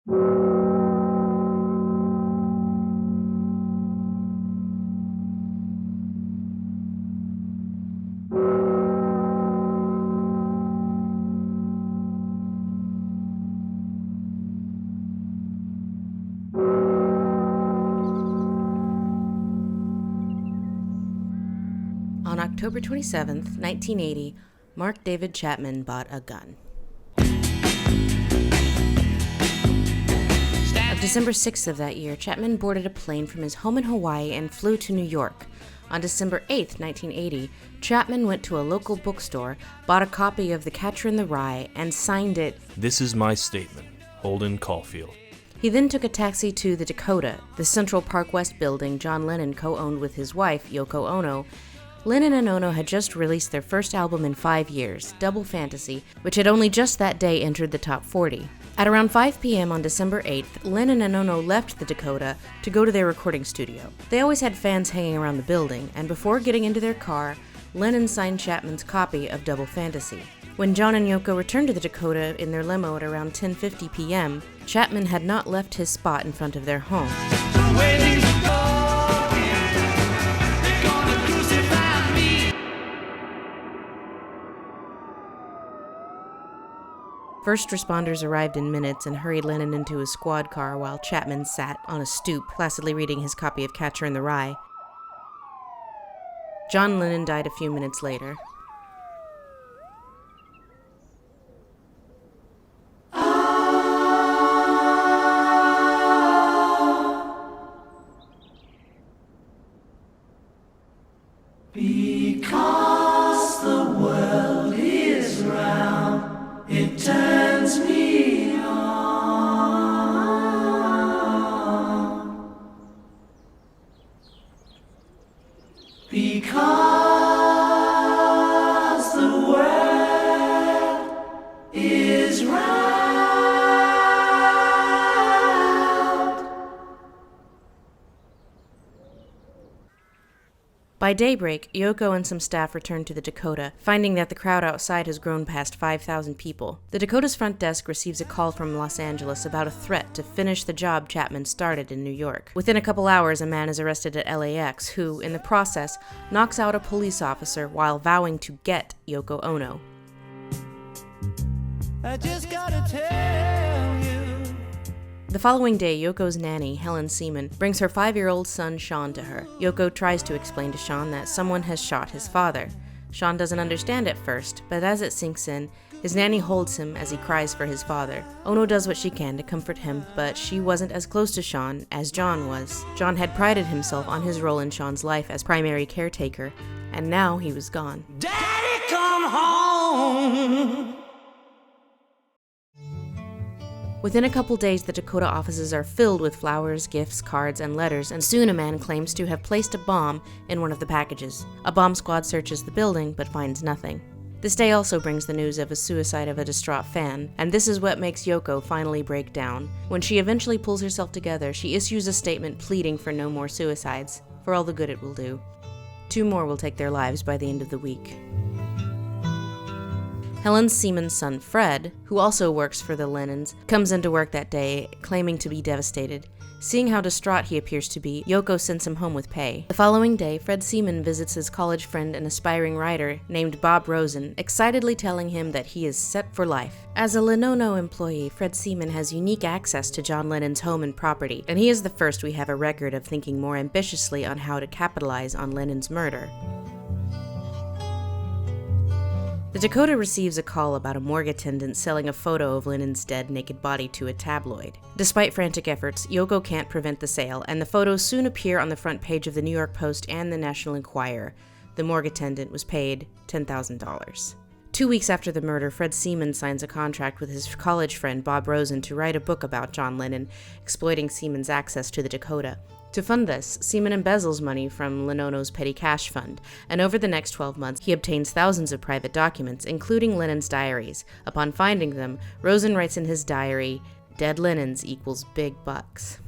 On October 27th, 1980, Mark David Chapman bought a gun. On December 6th of that year, Chapman boarded a plane from his home in Hawaii and flew to New York. On December 8th, 1980, Chapman went to a local bookstore, bought a copy of The Catcher in the Rye, and signed it, "This is my statement, Holden Caulfield." He then took a taxi to the Dakota, the Central Park West building John Lennon co-owned with his wife, Yoko Ono. Lennon and Ono had just released their first album in 5 years, Double Fantasy, which had only just that day entered the top 40. At around 5 p.m. on December 8th, Lennon and Ono left the Dakota to go to their recording studio. They always had fans hanging around the building, and before getting into their car, Lennon signed Chapman's copy of Double Fantasy. When John and Yoko returned to the Dakota in their limo at around 10:50 p.m., Chapman had not left his spot in front of their home. First responders arrived in minutes and hurried Lennon into his squad car while Chapman sat on a stoop, placidly reading his copy of Catcher in the Rye. John Lennon died a few minutes later. Because the world is round, it turns me on. Because the world is round. By daybreak, Yoko and some staff returned to the Dakota, finding that the crowd outside has grown past 5,000 people. The Dakota's front desk receives a call from Los Angeles about a threat to finish the job Chapman started in New York. Within a couple hours, a man is arrested at LAX who, in the process, knocks out a police officer while vowing to get Yoko Ono. I just gotta tell you. The following day, Yoko's nanny, Helen Seaman, brings her 5-year-old son, Sean, to her. Yoko tries to explain to Sean that someone has shot his father. Sean doesn't understand at first, but as it sinks in, his nanny holds him as he cries for his father. Ono does what she can to comfort him, but she wasn't as close to Sean as John was. John had prided himself on his role in Sean's life as primary caretaker, and now he was gone. Daddy, come home. Within a couple days, the Dakota offices are filled with flowers, gifts, cards, and letters, and soon a man claims to have placed a bomb in one of the packages. A bomb squad searches the building, but finds nothing. This day also brings the news of a suicide of a distraught fan, and this is what makes Yoko finally break down. When she eventually pulls herself together, she issues a statement pleading for no more suicides, for all the good it will do. 2 more will take their lives by the end of the week. Helen Seaman's son, Fred, who also works for the Lennons, comes into work that day, claiming to be devastated. Seeing how distraught he appears to be, Yoko sends him home with pay. The following day, Fred Seaman visits his college friend and aspiring writer named Bob Rosen, excitedly telling him that he is set for life. As a Lenono employee, Fred Seaman has unique access to John Lennon's home and property, and he is the first we have a record of thinking more ambitiously on how to capitalize on Lennon's murder. The Dakota receives a call about a morgue attendant selling a photo of Lennon's dead, naked body to a tabloid. Despite frantic efforts, Yoko can't prevent the sale, and the photos soon appear on the front page of the New York Post and the National Enquirer. The morgue attendant was paid $10,000. 2 weeks after the murder, Fred Seaman signs a contract with his college friend Bob Rosen to write a book about John Lennon, exploiting Seaman's access to the Dakota. To fund this, Seaman embezzles money from Lenono's petty cash fund, and over the next 12 months, he obtains thousands of private documents, including Lennon's diaries. Upon finding them, Rosen writes in his diary, "Dead Lennons equals big bucks."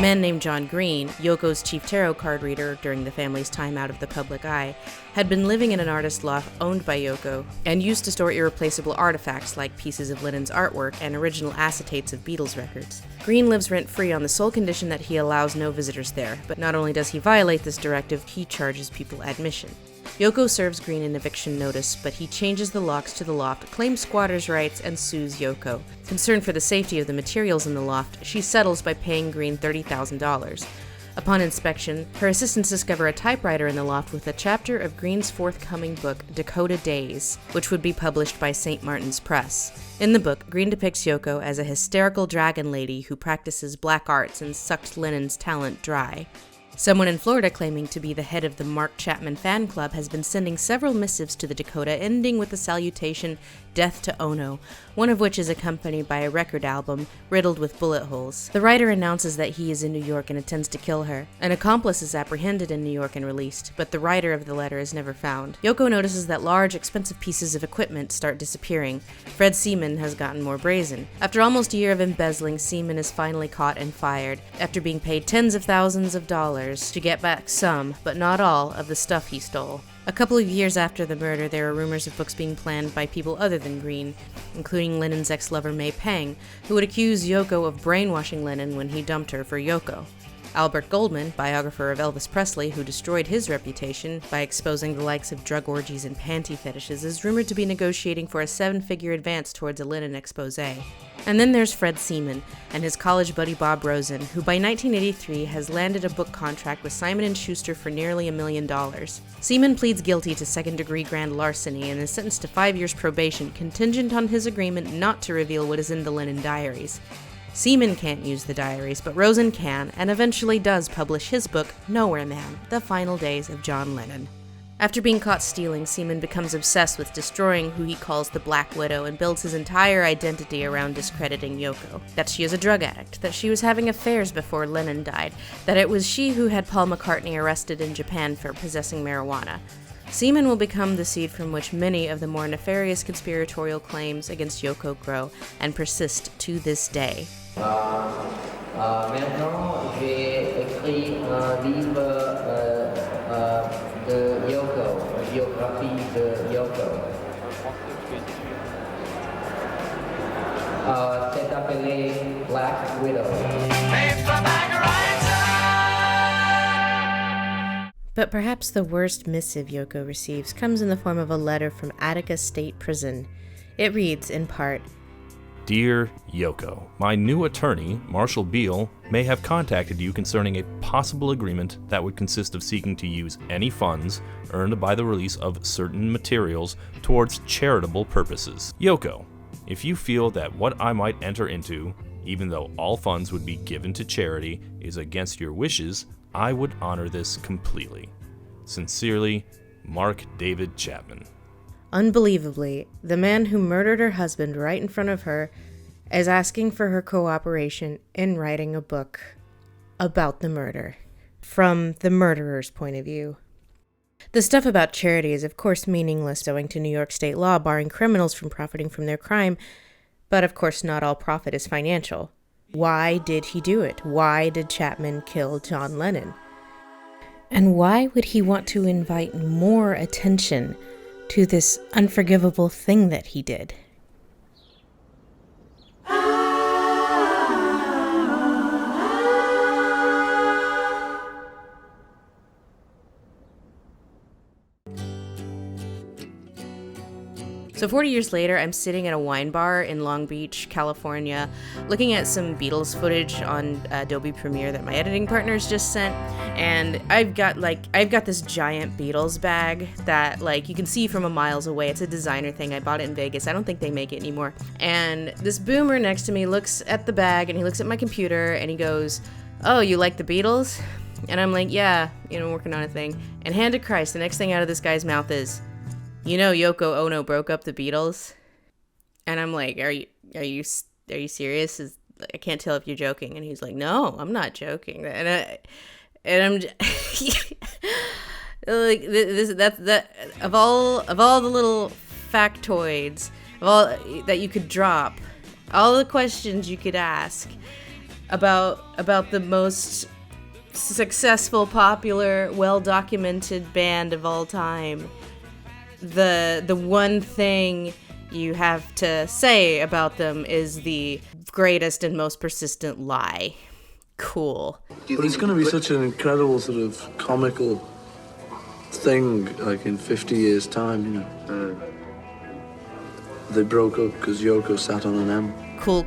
man named John Green, Yoko's chief tarot card reader during the family's time out of the public eye, had been living in an artist loft owned by Yoko and used to store irreplaceable artifacts like pieces of Lennon's artwork and original acetates of Beatles records. Green lives rent-free on the sole condition that he allows no visitors there, but not only does he violate this directive, he charges people admission. Yoko serves Green an eviction notice, but he changes the locks to the loft, claims squatters' rights, and sues Yoko. Concerned for the safety of the materials in the loft, she settles by paying Green $30,000. Upon inspection, her assistants discover a typewriter in the loft with a chapter of Green's forthcoming book, Dakota Days, which would be published by St. Martin's Press. In the book, Green depicts Yoko as a hysterical dragon lady who practices black arts and sucked Lennon's talent dry. Someone in Florida claiming to be the head of the Mark Chapman fan club has been sending several missives to the Dakota, ending with the salutation, "Death to Ono," one of which is accompanied by a record album riddled with bullet holes. The writer announces that he is in New York and intends to kill her. An accomplice is apprehended in New York and released, but the writer of the letter is never found. Yoko notices that large, expensive pieces of equipment start disappearing. Fred Seaman has gotten more brazen. After almost a year of embezzling, Seaman is finally caught and fired, after being paid tens of thousands of dollars to get back some, but not all, of the stuff he stole. A couple of years after the murder, there are rumors of books being planned by people other than Green, including Lennon's ex-lover May Pang, who would accuse Yoko of brainwashing Lennon when he dumped her for Yoko. Albert Goldman, biographer of Elvis Presley, who destroyed his reputation by exposing the likes of drug orgies and panty fetishes, is rumored to be negotiating for a 7-figure advance towards a Lennon expose. And then there's Fred Seaman and his college buddy Bob Rosen, who by 1983 has landed a book contract with Simon & Schuster for nearly $1 million. Seaman pleads guilty to second-degree grand larceny and is sentenced to 5 years probation, contingent on his agreement not to reveal what is in the Lennon diaries. Seaman can't use the diaries, but Rosen can, and eventually does publish his book, Nowhere Man: The Final Days of John Lennon. After being caught stealing, Seaman becomes obsessed with destroying who he calls the Black Widow and builds his entire identity around discrediting Yoko. That she is a drug addict, that she was having affairs before Lennon died, that it was she who had Paul McCartney arrested in Japan for possessing marijuana. Seaman will become the seed from which many of the more nefarious conspiratorial claims against Yoko grow and persist to this day. Maintenant, j'ai écrit un livre de Yoko, une biographie de Yoko. C'est appelé Black Widow. But perhaps the worst missive Yoko receives comes in the form of a letter from Attica State Prison. It reads, in part, Dear Yoko, my new attorney, Marshall Beale, may have contacted you concerning a possible agreement that would consist of seeking to use any funds earned by the release of certain materials towards charitable purposes. Yoko, if you feel that what I might enter into, even though all funds would be given to charity, is against your wishes, I would honor this completely. Sincerely, Mark David Chapman. Unbelievably, the man who murdered her husband right in front of her is asking for her cooperation in writing a book about the murder, from the murderer's point of view. The stuff about charity is of course meaningless owing to New York state law barring criminals from profiting from their crime, but of course not all profit is financial. Why did he do it? Why did Chapman kill John Lennon? And why would he want to invite more attention to this unforgivable thing that he did? So 40 years later, I'm sitting at a wine bar in Long Beach, California, looking at some Beatles footage on Adobe Premiere that my editing partners just sent, and I've got this giant Beatles bag that you can see from a miles away. It's a designer thing. I bought it in Vegas. I don't think they make it anymore. And this boomer next to me looks at the bag and he looks at my computer and he goes, "Oh, you like the Beatles?" And I'm like, "Yeah, working on a thing." And hand to Christ, the next thing out of this guy's mouth is, Yoko Ono broke up the Beatles? And I'm like, are you serious? I can't tell if you're joking. And he's like, "No, I'm not joking." And I'm like, of all the little factoids, of all that you could drop, all the questions you could ask, about the most successful, popular, well-documented band of all time. The one thing you have to say about them is the greatest and most persistent lie. Cool. But it's going to be such an incredible sort of comical thing, like in 50 years' time, you know. They broke up because Yoko sat on an M. Cool.